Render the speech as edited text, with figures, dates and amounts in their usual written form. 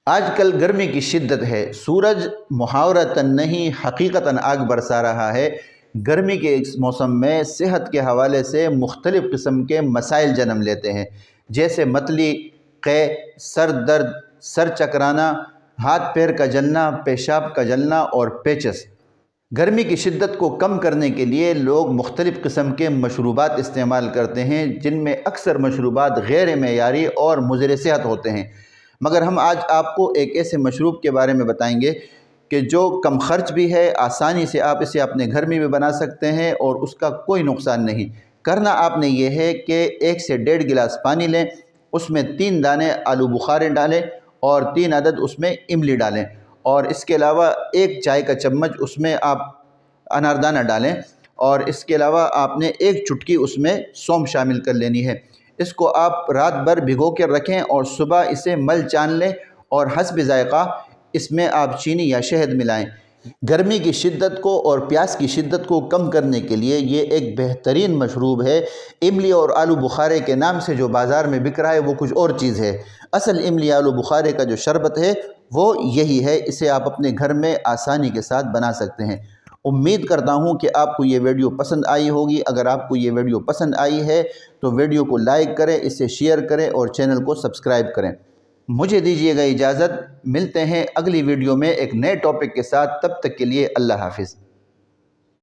آج کل گرمی کی شدت ہے، سورج محاورتاً نہیں حقیقتاً آگ برسا رہا ہے۔ گرمی کے اس موسم میں صحت کے حوالے سے مختلف قسم کے مسائل جنم لیتے ہیں، جیسے متلی، قے، سر درد، سر چکرانا، ہاتھ پیر کا جلنا، پیشاب کا جلنا اور پیچس۔ گرمی کی شدت کو کم کرنے کے لیے لوگ مختلف قسم کے مشروبات استعمال کرتے ہیں، جن میں اکثر مشروبات غیر معیاری اور مضر صحت ہوتے ہیں، مگر ہم آج آپ کو ایک ایسے مشروب کے بارے میں بتائیں گے کہ جو کم خرچ بھی ہے، آسانی سے آپ اسے اپنے گھر میں بھی بنا سکتے ہیں اور اس کا کوئی نقصان نہیں۔ کرنا آپ نے یہ ہے کہ 1 سے 1.5 گلاس پانی لیں، اس میں 3 دانے آلو بخارے ڈالیں اور 3 عدد اس میں املی ڈالیں، اور اس کے علاوہ 1 چائے کا چمچ اس میں آپ اناردانہ ڈالیں، اور اس کے علاوہ آپ نے 1 چٹکی اس میں سونف شامل کر لینی ہے۔ اس کو آپ رات بھر بھگو کے رکھیں اور صبح اسے مل چان لیں، اور حسب ذائقہ اس میں آپ چینی یا شہد ملائیں۔ گرمی کی شدت کو اور پیاس کی شدت کو کم کرنے کے لیے یہ ایک بہترین مشروب ہے۔ املی اور آلو بخارے کے نام سے جو بازار میں بک رہا ہے وہ کچھ اور چیز ہے۔ اصل املی آلو بخارے کا جو شربت ہے وہ یہی ہے۔ اسے آپ اپنے گھر میں آسانی کے ساتھ بنا سکتے ہیں۔ امید کرتا ہوں کہ آپ کو یہ ویڈیو پسند آئی ہوگی۔ اگر آپ کو یہ ویڈیو پسند آئی ہے تو ویڈیو کو لائک کریں، اسے شیئر کریں اور چینل کو سبسکرائب کریں۔ مجھے دیجیے گا اجازت، ملتے ہیں اگلی ویڈیو میں ایک نئے ٹاپک کے ساتھ، تب تک کے لیے اللہ حافظ۔